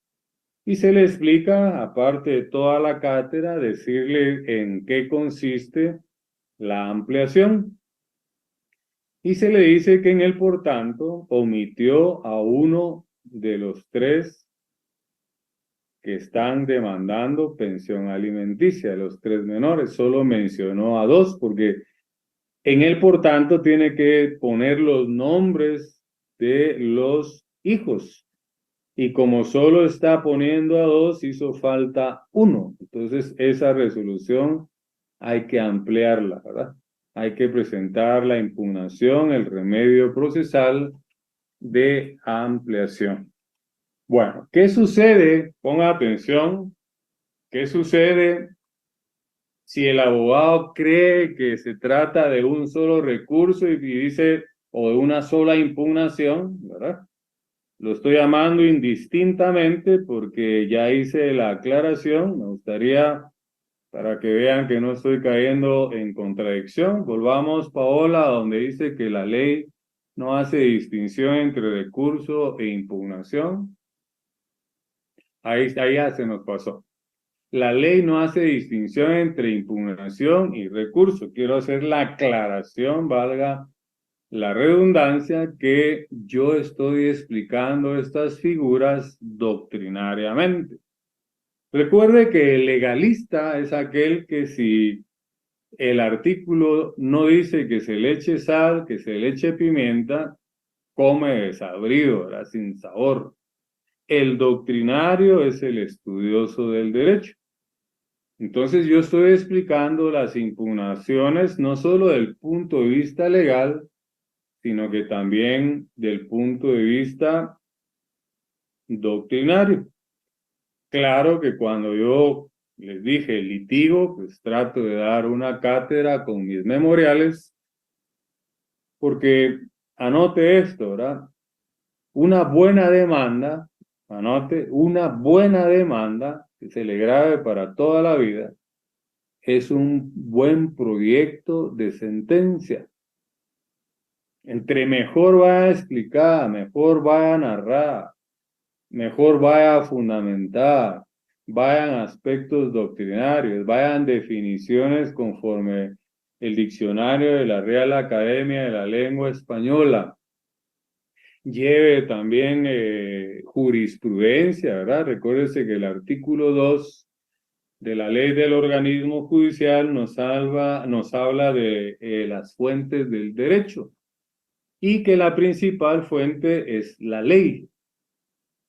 y se le explica, aparte de toda la cátedra, decirle en qué consiste la ampliación. Y se le dice que en el por tanto omitió a uno de los tres que están demandando pensión alimenticia, los tres menores. Solo mencionó a dos porque en el por tanto tiene que poner los nombres de los hijos. Y como solo está poniendo a dos, hizo falta uno. Entonces, esa resolución hay que ampliarla, ¿verdad? Hay que presentar la impugnación, el remedio procesal de ampliación. Bueno, ¿qué sucede? Ponga atención. ¿Qué sucede si el abogado cree que se trata de un solo recurso y dice, o de una sola impugnación, ¿verdad? Lo estoy llamando indistintamente porque ya hice la aclaración. Me gustaría, para que vean que no estoy cayendo en contradicción, volvamos, Paola, donde dice que la ley no hace distinción entre recurso e impugnación. Ahí ya se nos pasó. La ley no hace distinción entre impugnación y recurso. Quiero hacer la aclaración, valga la redundancia, que yo estoy explicando estas figuras doctrinariamente. Recuerde que el legalista es aquel que si el artículo no dice que se le eche sal, que se le eche pimienta, come desabrido, ¿verdad? Sin sabor. El doctrinario es el estudioso del derecho. Entonces yo estoy explicando las impugnaciones no solo del punto de vista legal, sino que también del punto de vista doctrinario. Claro que cuando yo les dije litigo, pues trato de dar una cátedra con mis memoriales, porque anote esto, ¿verdad? Una buena demanda, anote, una buena demanda que se le grabe para toda la vida, es un buen proyecto de sentencia. Entre mejor vaya a explicar, mejor vaya a narrar, mejor vaya a fundamentar, vayan aspectos doctrinarios, vayan definiciones conforme el diccionario de la Real Academia de la Lengua Española. Lleve también jurisprudencia, ¿verdad? Recuérdese que el artículo 2 de la ley del organismo judicial nos habla de las fuentes del derecho y que la principal fuente es la ley.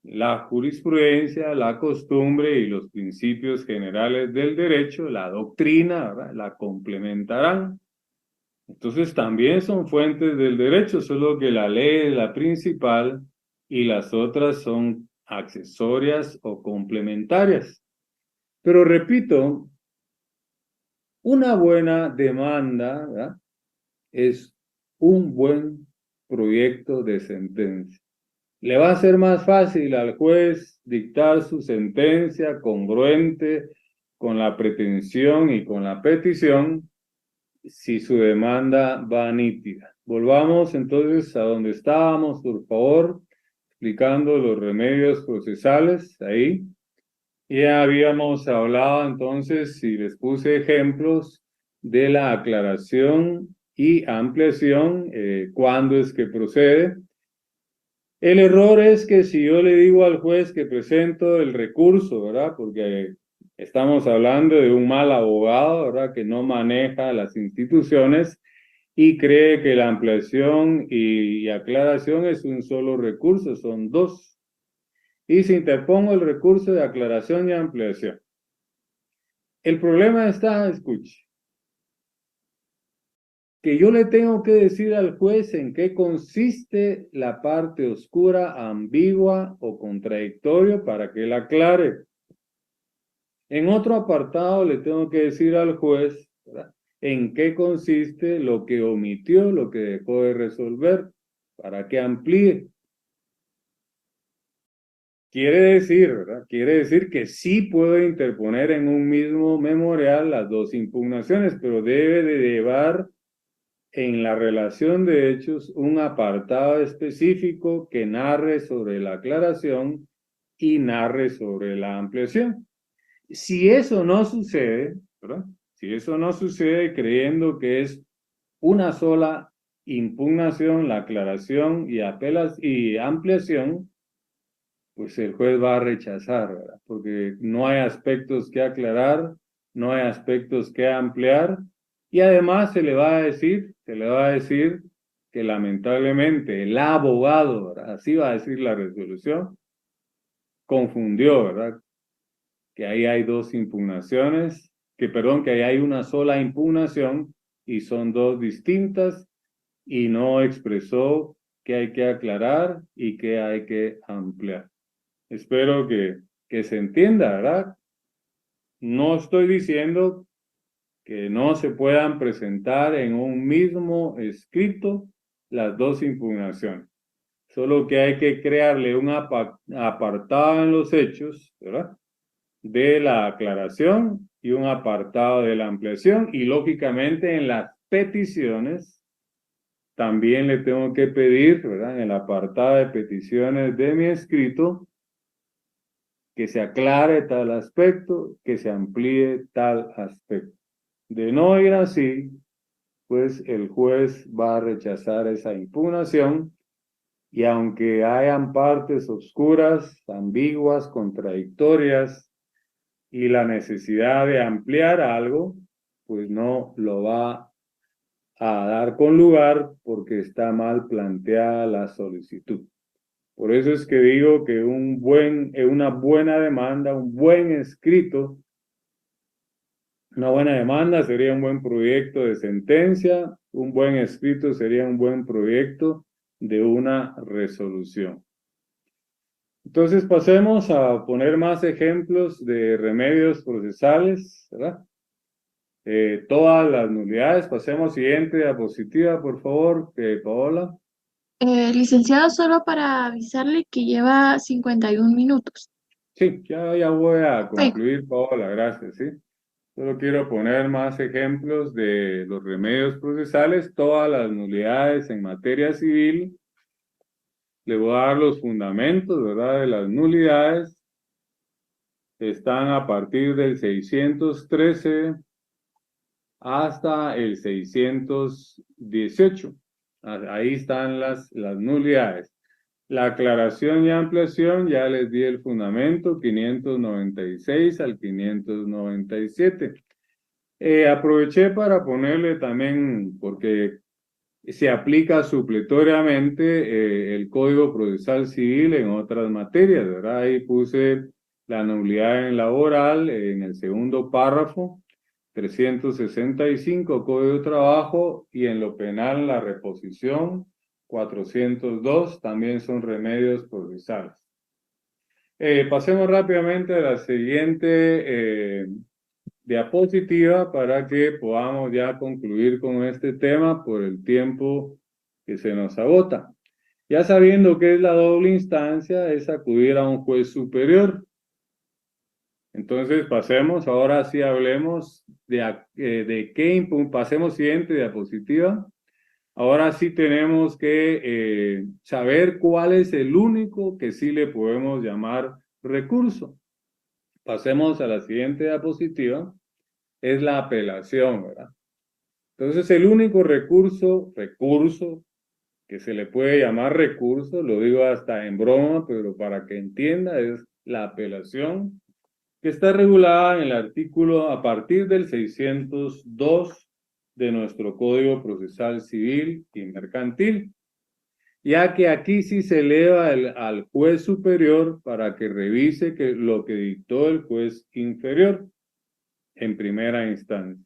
La jurisprudencia, la costumbre y los principios generales del derecho, la doctrina, ¿verdad?, la complementarán. Entonces también son fuentes del derecho, solo que la ley es la principal y las otras son accesorias o complementarias. Pero repito, una buena demanda, ¿verdad?, es un buen proyecto de sentencia. Le va a ser más fácil al juez dictar su sentencia congruente con la pretensión y con la petición si su demanda va nítida. Volvamos entonces a donde estábamos, por favor, explicando los remedios procesales ahí. Ya habíamos hablado entonces, y les puse ejemplos de la aclaración y ampliación, cuándo es que procede. El error es que si yo le digo al juez que presento el recurso, ¿verdad? Porque estamos hablando de un mal abogado, ¿verdad?, que no maneja las instituciones y cree que la ampliación y aclaración es un solo recurso, son dos. Y si interpongo el recurso de aclaración y ampliación. El problema está, escuche, que yo le tengo que decir al juez en qué consiste la parte oscura, ambigua o contradictoria para que él aclare. En otro apartado le tengo que decir al juez, ¿verdad?, en qué consiste lo que omitió, lo que dejó de resolver, para que amplíe. Quiere decir, ¿verdad?, quiere decir que sí puedo interponer en un mismo memorial las dos impugnaciones, pero debe de llevar en la relación de hechos un apartado específico que narre sobre la aclaración y narre sobre la ampliación. Si eso no sucede, ¿verdad?, si eso no sucede creyendo que es una sola impugnación, la aclaración y ampliación, pues el juez va a rechazar, ¿verdad? Porque no hay aspectos que aclarar, no hay aspectos que ampliar, y además se le va a decir que lamentablemente el abogado, ¿verdad? Así va a decir la resolución, confundió, ¿verdad? Que ahí hay dos impugnaciones, que ahí hay una sola impugnación y son dos distintas y no expresó qué hay que aclarar y qué hay que ampliar. Espero que se entienda, ¿verdad? No estoy diciendo que no se puedan presentar en un mismo escrito las dos impugnaciones, solo que hay que crearle un apartado en los hechos, ¿verdad? De la aclaración y un apartado de la ampliación y lógicamente en las peticiones también le tengo que pedir, ¿verdad? En el apartado de peticiones de mi escrito que se aclare tal aspecto, que se amplíe tal aspecto. De no ir así, pues el juez va a rechazar esa impugnación y aunque hayan partes oscuras, ambiguas, contradictorias y la necesidad de ampliar algo, pues no lo va a dar con lugar porque está mal planteada la solicitud. Por eso es que digo que una buena demanda, un buen escrito, una buena demanda sería un buen proyecto de sentencia, un buen escrito sería un buen proyecto de una resolución. Entonces pasemos a poner más ejemplos de remedios procesales, ¿verdad? Todas las nulidades. Pasemos siguiente diapositiva, por favor, Paola. Licenciado, solo para avisarle que lleva 51 minutos. Sí, ya voy a Sí. concluir, Paola, gracias, sí. Solo quiero poner más ejemplos de los remedios procesales, todas las nulidades en materia civil. Le voy a dar los fundamentos, ¿verdad? De las nulidades. Están a partir del 613 hasta el 618. Ahí están las nulidades. La aclaración y ampliación, ya les di el fundamento, 596 al 597. Aproveché para ponerle también, porque se aplica supletoriamente el Código Procesal Civil en otras materias, ¿verdad? Ahí puse la nulidad en laboral en el segundo párrafo, 365 Código de Trabajo y en lo penal la reposición, 402 también son remedios procesales. Pasemos rápidamente a la siguiente diapositiva para que podamos ya concluir con este tema por el tiempo que se nos agota. Ya sabiendo qué es la doble instancia, es acudir a un juez superior. Entonces pasemos, ahora sí hablemos de qué pasemos siguiente diapositiva. Ahora sí tenemos que saber cuál es el único que sí le podemos llamar recurso. Pasemos a la siguiente diapositiva. Es la apelación, ¿verdad? Entonces el único recurso que se le puede llamar recurso, lo digo hasta en broma, pero para que entienda, es la apelación, que está regulada en el artículo a partir del 602 de nuestro Código Procesal Civil y Mercantil, ya que aquí sí se eleva al juez superior para que revise lo que dictó el juez inferior en primera instancia.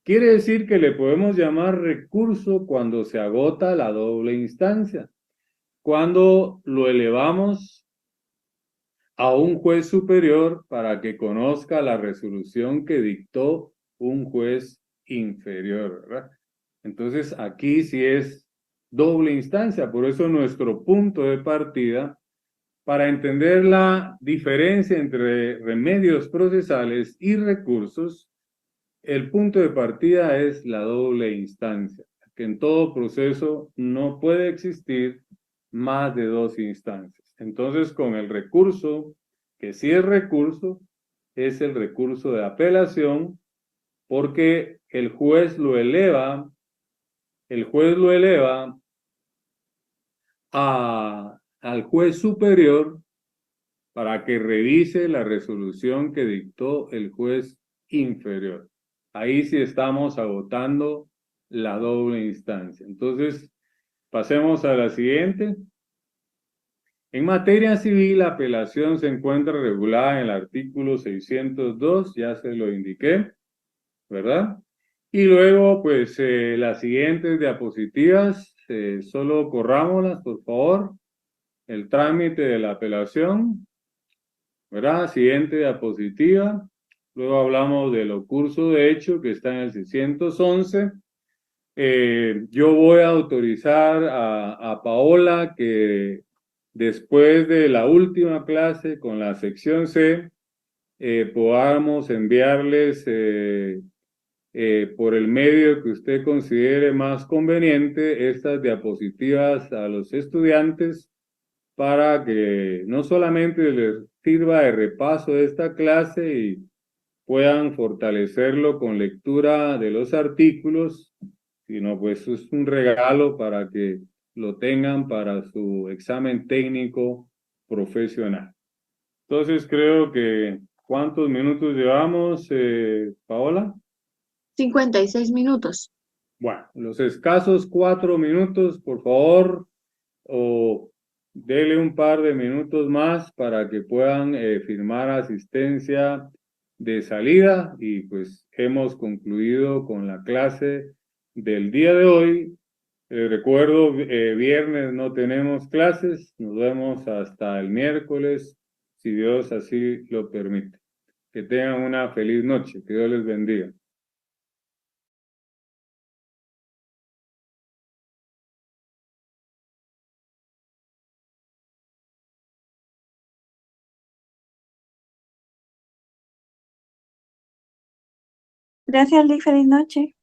Quiere decir que le podemos llamar recurso cuando se agota la doble instancia, cuando lo elevamos a un juez superior para que conozca la resolución que dictó un juez inferior, ¿verdad? Entonces aquí sí es doble instancia, por eso nuestro punto de partida para entender la diferencia entre remedios procesales y recursos, el punto de partida es la doble instancia, que en todo proceso no puede existir más de dos instancias. Entonces, con el recurso, que sí es el recurso de apelación, porque el juez lo eleva el juez lo eleva al juez superior para que revise la resolución que dictó el juez inferior. Ahí sí estamos agotando la doble instancia. Entonces, pasemos a la siguiente. En materia civil, la apelación se encuentra regulada en el artículo 602, ya se lo indiqué, ¿verdad? Y luego, pues, las siguientes diapositivas, solo corrámoslas, por favor. El trámite de la apelación, ¿verdad? Siguiente diapositiva. Luego hablamos del ocurso de hecho que está en el 611. Yo voy a autorizar a Paola que después de la última clase con la sección C, podamos enviarles por el medio que usted considere más conveniente estas diapositivas a los estudiantes para que no solamente les sirva de repaso de esta clase y puedan fortalecerlo con lectura de los artículos, sino pues es un regalo para que lo tengan para su examen técnico profesional. Entonces creo que, ¿cuántos minutos llevamos, Paola? 56 minutos. Bueno, los escasos 4 minutos, por favor, o dele un par de minutos más para que puedan firmar asistencia de salida y pues hemos concluido con la clase del día de hoy. Recuerdo, viernes no tenemos clases, nos vemos hasta el miércoles, si Dios así lo permite. Que tengan una feliz noche, que Dios les bendiga. Gracias, Lick. Feliz noche.